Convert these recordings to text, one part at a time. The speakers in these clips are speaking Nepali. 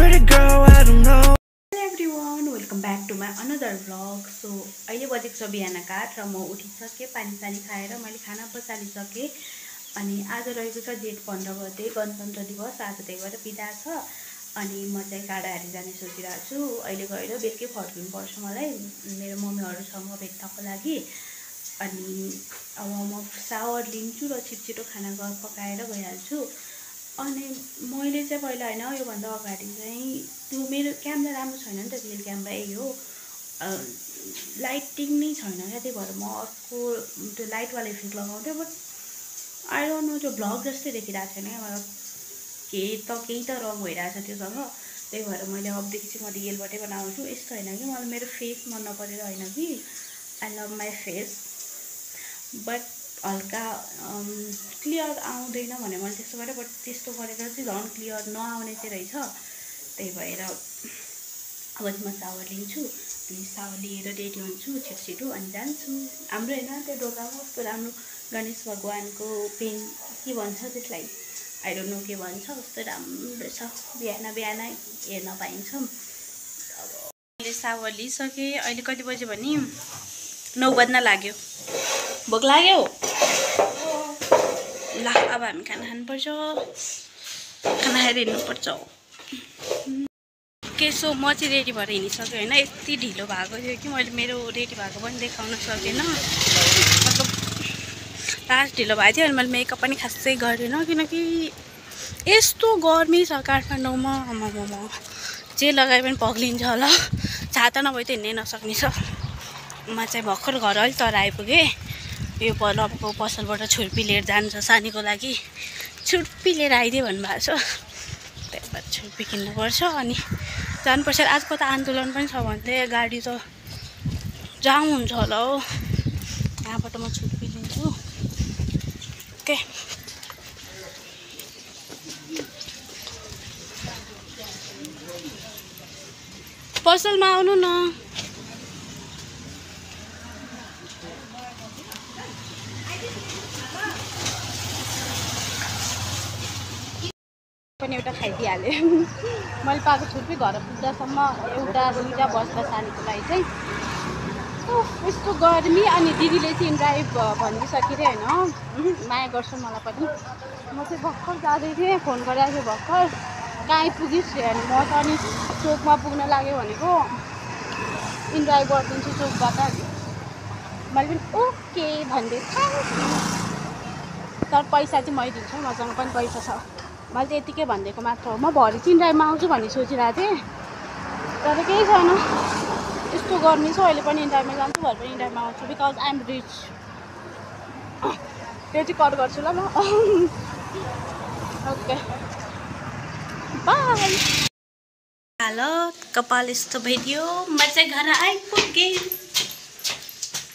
pretty girl, I don't know. Hello everyone, welcome back to my another vlog. So अहिले बजेको छ बिहानका 8 र म उठिसके पानी खाएर मैले खाना बसालिसके अनि आज रहेको छ जेठ 15 गते गणतन्त्र दिवस। आज त्यही भएर बिदा छ अनि म चाहिँ काडाहारी जाने सोचिरहेको छु। अहिले गएर बेलुकै फर्किनु पर्छ मलाई मेरो मम्मीहरुसँग भेट्नको लागि। अनि अब म सावर लिन्छु र छिटो खाना पकाएर गइहाल्छु। अनि मैले चाहिँ पहिला हैन यो भन्दा अगाडि चाहिँ त्यो मेरो क्यामेरा राम्रो छैन नि त, रियल क्यामेरा यही हो, लाइटिङ नै छैन क्या, त्यही भएर म अर्को त्यो लाइट वाला इफेक्ट लगाउँथे। बट आई डोन्ट नो, त्यो भ्लग जस्तै देखिरहेको छैन क्या, मतलब केही त रङ भइरहेछ त्योसँग। त्यही भएर मैले अबदेखि चाहिँ म रियलबाटै बनाउँछु। यस्तो हैन कि मलाई मेरो फेस मन नपरेर हैन कि, I love my face, but हल्का क्लियर आउँदैन भने मैले त्यस्तो गरेँ। बट त्यस्तो गरेर चाहिँ झन् क्लियर नआउने चाहिँ रहेछ। त्यही भएर अब चाहिँ म सावर लिन्छु अनि सावर लिएर रेडी हुन्छु छिटो अनि जान्छु। हाम्रो हैन त्यो ढोकामा कस्तो राम्रो गणेश भगवानको पेन के भन्छ त्यसलाई, आई डोन्ट नो के भन्छ, कस्तो राम्रो छ, बिहान हेर्न पाइन्छ। अब मैले सावर लिइसकेँ। अहिले कति बज्यो भने 9 बज्न लाग्यो। भोक लाग्यो ल, अब हामी खाना खानुपर्छ, खाना खाएर हिँड्नुपर्छ। सो म चाहिँ रेडी भएर हिँडिसकेँ होइन। यति ढिलो भएको थियो कि मैले मेरो रेडी भएको पनि देखाउन सकेन, मतलब लास्ट ढिलो भएको थियो। अनि मैले मेकअप पनि खासै गरेन किनकि यस्तो गर्मी छ काठमाडौँमा, जे लगाए पनि पग्लिन्छ होला, छाता नभए त हिँड्नै नसक्ने छ। म चाहिँ भर्खर घर अलि तर आइपुगेँ। यो लपको पसलबाट छुर्पी लिएर जान्छ सानीको लागि, छुर्पी लिएर आइदिए भन्नुभएको छ, त्यही भएर छुर्पी किन्नुपर्छ अनि जानुपर्छ। आजको त आन्दोलन पनि छ भन्थे, गाडी त जाम हुन्छ होला हो। यहाँबाट म छुर्पी लिन्छु। ओके, पसलमा आउनु न। पनि एउटा खाइदिइहालेँ मैले पाएको छुर्पी। घर पुग्दासम्म एउटा दुईवटा बस्दा सानीको लागि चाहिँ यस्तो गर्मी। अनि दिदीले चाहिँ ड्राइभ भनिदिइसके अरे होइन, माया गर्छन् मलाई पनि। म चाहिँ भर्खर जाँदै थिएँ, फोन गरिरहेको थिएँ भर्खर, कहाँ आइपुगिस् रे। अनि म त अनि चोकमा पुग्न लाग्यो भनेको इनड्राइभ गरिदिन्छु चोकबाट। मैले पनि ओके भनिदिएँ, तर पैसा चाहिँ मैले दिन्छु, मसँग पनि पैसा छ। मैले चाहिँ यतिकै भनिदिएको मात्र हो। म भरे चाहिँ इनड्राइभमा आउँछु भन्ने सोचिरहेको थिएँ, तर केही छैन, यस्तो गर्मी छ। अहिले पनि इनड्राइभमा जान्छु, भरे पनि इनड्राइभमा आउँछु, बिकज आइ एम रिच। त्यो चाहिँ कट गर्छु ल म। Okay by. हालत कपाल यस्तो भइदियो, म चाहिँ घर आइपुगेँ।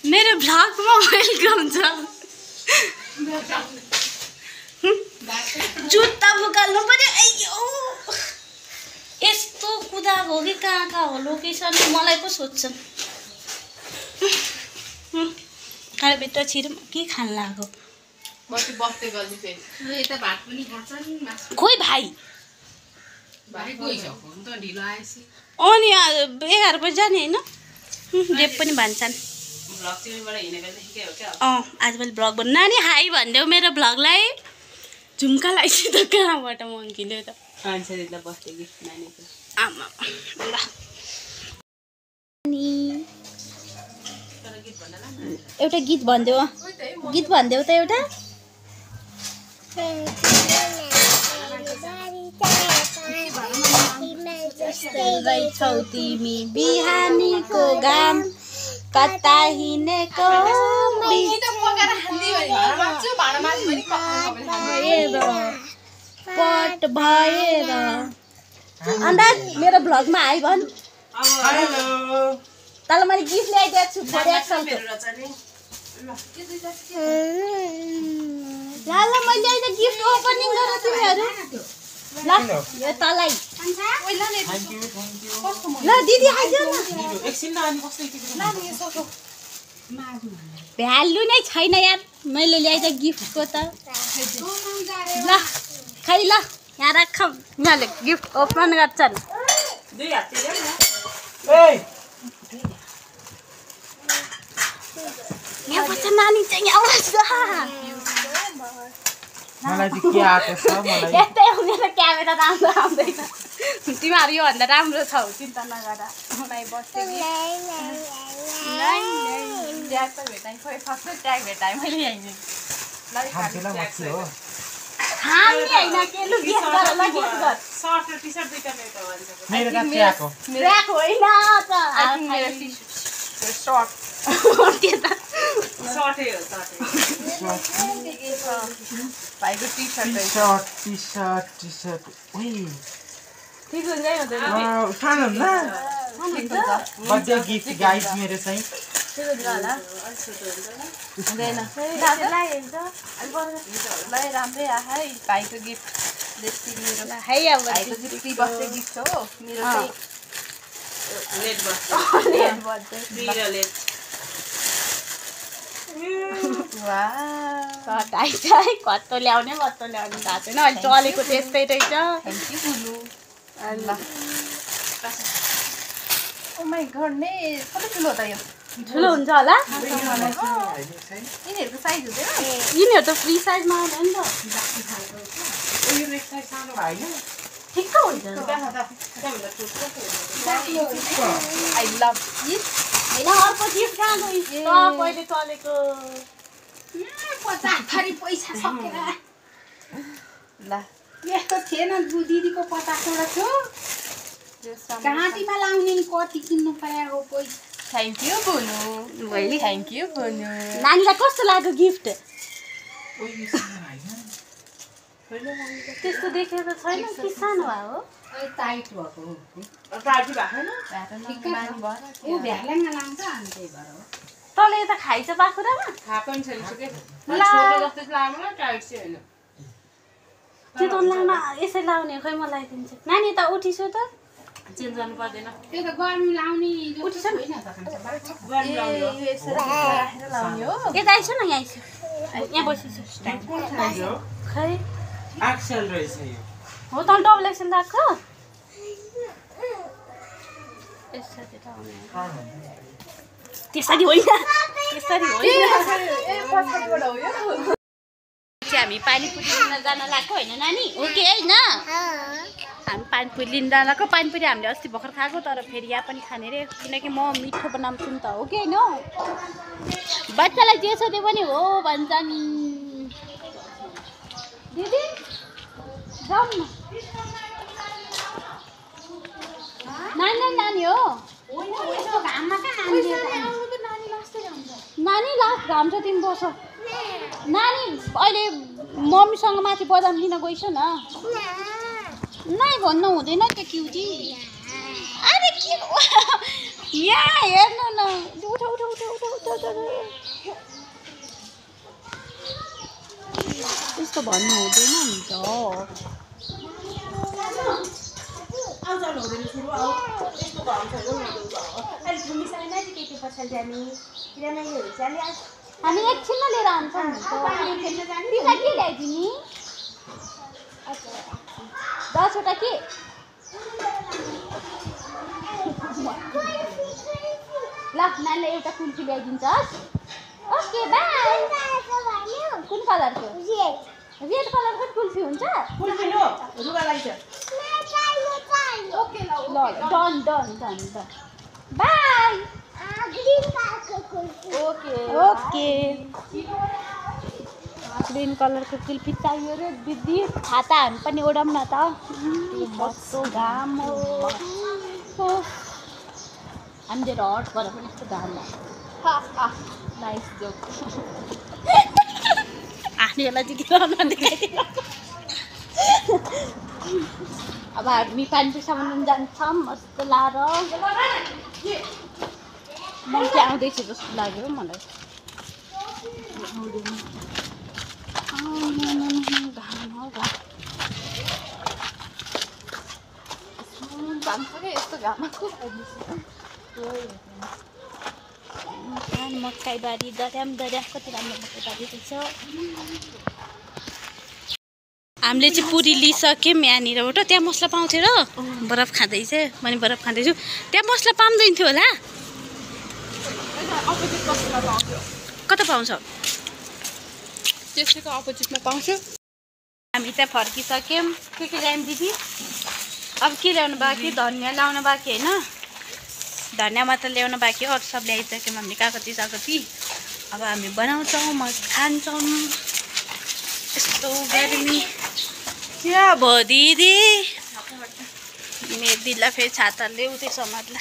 मेरो भ्लगमा वेलकम छ। जुत्ता बुकाल्नु पर्यो। अಯ್यो यस्तो कुदाएको हो कि कहाँ हो लोकेसन, मलाई पो सोध्छन्। घरभित्र छिरौँ, के खान लाग्यो? खोइ भाइ, अनि 11 बजी जाने होइन, रेप पनि भन्छन्। आजभोलि भ्लग बन्नु। नानी हाई भनिदेऊ मेरो भ्लगलाई। झुम्का लगाइसित कहाँबाट मङ्किँदै त आमा ल। एउटा गीत भनिदेऊ, गीत भनिदेऊ त एउटा। रहेछौ तिमी बिहानीको घाम, कता हिँडेको पट भएर। अन्त मेरो भ्लगमा आइ भन्। तल मैले गिफ्ट ल्याइदिएको छु ल मैले अहिले गिफ्ट ओपनिङ गरेर तिमीहरू ल यो तलै ल दिदी आइज न भ्यालु नै छैन यार मैले ल्याइदा गिफ्टको त ल खै ल यहाँ राख उनीहरूले गिफ्ट ओपन गर्छन्। दुई हाततिर ए यहाँ बच्चा नानी चाहिँ आउँछ मलाई चाहिँ के आएको छ मलाई यस्तै हुने त क्यामेरा राम्रो आउँदैन तिमीहरू योभन्दा राम्रो छौ चिन्ता नगर मलाई बस्दै ट्याग त भेटाएँ खोइ फर्स्ट ट्याग भेटाएँ मैले यहीँ खान्छु ल मच्छी हो हामी होइन के लु गेस गर ल गेस गर सर्ट र टी-शर्ट दुईटा मेरो भन्छ मेरो त ट्याग हो ट्र्याक होइन त आई थिंक मेरो टी-शर्ट सर्ट सर्टै हो सर्टै भाइको टी-शर्ट टी-शर्ट ओइ ठिक हुन्छ है हुँदैन वाउ सानो न बर्थडे गिफ्ट गाइस मेरो चाहिँ ठिक हुन्छ होला हुँदैन ल राम्रै आ है भाइको गिफ्ट बेसी मेरो है अब भाइको चाहिँ प्री बर्थडे गिफ्ट हो मेरो चाहिँ लेट बर्थडे प्री र लेट वाह कटाइछ है कस्तो ल्याउने थाहा छैन अहिले चलेको त्यस्तै रहेछ थ्याङ्क यू बुलु ल ओ माई गॉड ने कति ठुलो त यो ठुलो हुन्छ होला यिनीहरूको साइज हुँदैन यिनीहरू त फ्री साइजमा आउँदैन नि त यो नेक्स्ट साइज सानो भएन ठिक्क हुन्छ आई लभ दिस होइन अर्को गिफ्ट कहाँ गइस् त पहिले चलेको 50 थरी पैसा सकेर ल यस्तो थिएन दिदीको 50 वटा थियो घाँटीमा लाउने कति किन्नु पर्यो पैसा थ्याङ्क यू बुनु मैले थ्याङ्क यू बुनु नानीलाई कस्तो लाग्यो गिफ्ट त्यस्तो देखेको छैन कि सानो भए हो टाइट भएको पार्टी भएको छैन ऊ भ्यालेङमा लाउँछ अनि त्यही भएर हो तँले यता खाइछ बाखुरामा खाएको नि छैन के छोटो जस्तो लामो टाइट चाहिँ होइन त्यो त लाउन यसै लाउने खोइ म लगाइदिन्छु नानी यता उठिसु त चेन्ज गर्नु पर्दैन त्यो त गर्मी लाउने जस्तो होइन त खान्छ गर्नु लाउने हो यसरी राखेर लाउने हो यता आइसु न यहाँ आइसु यहाँ बसिसु कुन साइज हो खै एक्सेल रहेछ यो हो त डबल एक्सेल लाग्छ यसरी त आउने त्यसरी होइन त्यसरी होइन ए पछाडिबाट हो यो हामी पानीपुरी लिन जान लाग्यो होइन नानी हो कि होइन हामी पानीपुरी लिन जान लाग्यो पानीपुरी हामीले अस्ति भर्खर खाएको तर फेरि यहाँ पनि खाने रे किनकि म मिठो बनाउँछु नि त हो कि होइन बच्चालाई जे छ त्यो पनि हो भन्छन् दिदी जाउँ न नानी नानी हो नानी लास्ट घाम छ तिमी बस नानी अहिले मम्मीसँग माथि बदाम लिन गइस न नाइ भन्नु हुँदैन त्यो क्युटी अरे के यहाँ हेर्नु न उठ उठ उठ उठ उठ त्यस्तो भन्नु हुँदैन नि त हामी एकछिनमा लिएर आउँछौँ तिमीलाई के ल्याइदिने 10 वटा के ल नानीलाई एउटा कुल्फी ल्याइदिन्छस् ओके बाई कुन कलरको रेड कलरको कुल्फी हुन्छ ल done done done done by okay okay green कलरको कुल्फी चाहियो रे दिदी छाता हामी पनि ओढाउँ न त कस्तो घाम हो हामी धेरै हट भएर पनि यस्तो घाम नाइस जोक आनीहरूलाई चाहिँ अब हामी पानीपुरीसम्म जान्छौँ मस्तो लाएर म चाहिँ आउँदैछु जस्तो लाग्यो मलाई यस्तो घामको मकैबारी दर्या कति राम्रो मकैबारी रहेछ हामीले चाहिँ पुरी लिइसक्यौँ यहाँनिरबाट। त्यहाँ मसला पाउँथ्यो र बरफ खाँदैछ, मैले बरफ खाँदैछु। त्यहाँ मसला पाउँदैन थियो होला, कता पाउँछ? त्यसैको अपोजिटमा पाउँछु। हामी त्यहाँ फर्किसक्यौँ। के ल्यायौँ दिदी? अब के ल्याउनु बाँकी? धनियाँ ल्याउनु बाँकी होइन, धनियाँ मात्र ल्याउनु बाँकी हो, अरू सब ल्याइसक्यौँ हामीले काकती। अब हामी बनाउँछौँ, म खान्छौँ। यस्तो गर्मी क्या भयो दिदी? मेरो दिदीलाई फेरि छाताले उतै समात्ला।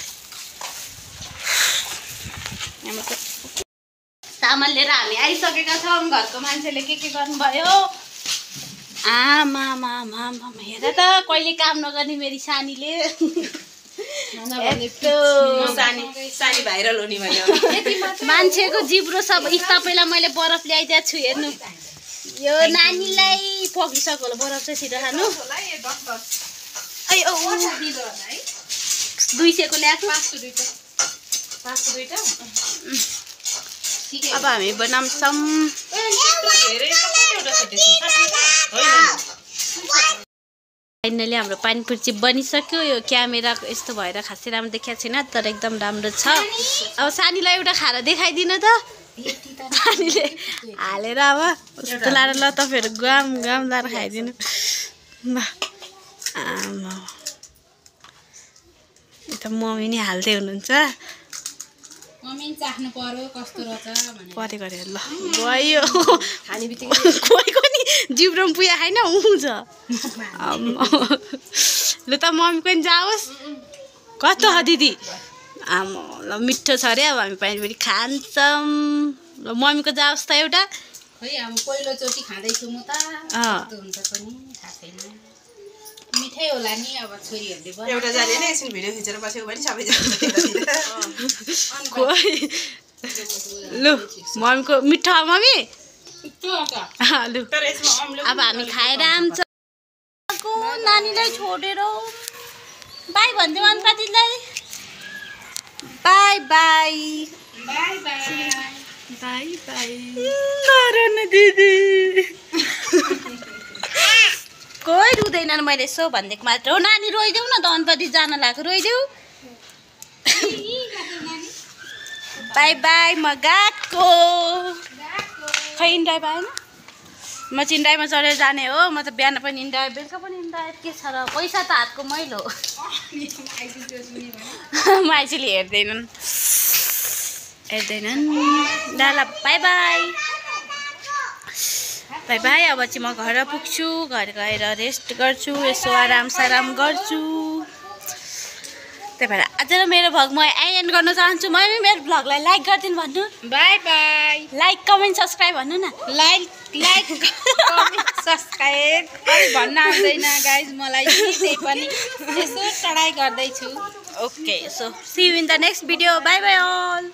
सामान लिएर हामी आइसकेका छौँ। घरको मान्छेले के गर्नुभयो? आमा हेर त, कहिले काम नगर्ने मेरी सानीले। सानी भाइरल हुने भयो। मान्छेको जिब्रो सब। तपाईँलाई मैले बरफ ल्याइदिएको छु, हेर्नु। यो नानीलाई पक्रिसक्यो होला, बरफ चाहिँ छिटो खानु। 200 को ल्याएको। 500 अब हामी बनाउँछौँ। फाइनली हाम्रो पानीपुरी चाहिँ बनिसक्यो। यो क्यामेराको यस्तो भएर खासै राम्रो देखाएको छैन, तर एकदम राम्रो छ। अब सानीलाई एउटा खाएर देखाइदिनु त। सानीले हालेर अब उस्तो लाएर ल तपाईँहरू गाम लाएर खाइदिनु। आमा यता मम्मी नि हाल्दै हुनुहुन्छ। मम्मी चाख्नु पर्यो कस्तो रहेछ भनेर। परे गरे ल गयो खाने बित्तिकै कोही नि जिब्रोम पुया खाइन हुन्छ। ल त मम्मी पनि जाओस्। कस्तो छ दिदी? आमा ल मिठो छ अरे। अब हामी पानीपुरी खान्छौँ। ल मम्मीको जाओस् त एउटा। खै अब पहिलोचोटि खाँदैछु म त, कस्तो हुन्छ पनि थाहा छैन। मिठै होला नि। अब छोरीहरूले एउटा जाने नै एकछिन भिडियो खिचेर बसेको पनि सबैजना। लु मम्मीको मिठो मम्मी। लु तर यसमा अम्लो अब हामी खाएर आउँछ। नानीलाई छोडेर बाई भन्दै अन्तपातीलाई। Bye bye bye bye bye bye. नरन दिदी कोही रुँदैनन्, मैले यसो भनिदिएको मात्र हो। नानी रोइदेऊ न त, अन्तपाती जान लाग्यो, रोइदेऊ। बाई बाई, म गएको। खै इन्डाइ पाएन? म चाहिँ इन्डाइमा चढेर जाने हो। म त बिहान पनि इन्डाइ, बेलुका पनि इन्डाइ। के छ र, पैसा त हातको मैलो। मान्छेले हेर्दैनन्। डाला बाई बाई बाई बाई। अब चाहिँ म घर पुग्छु। घर गएर रेस्ट गर्छु, यसो आराम गर्छु। त्यही भएर आज मेरो भ्लग म एन्ड गर्न चाहन्छु। मैले मेरो भ्लगलाई लाइक गरिदिनु भन्नु। By by. Like comment subscribe भन्नु न। लाइक कमेन्ट सब्सक्राइब भन्न आउँदैन गाइज मलाई। त्यही पनि यसो ट्राई गर्दैछु। Okay, so see you in the next video. Bye bye all.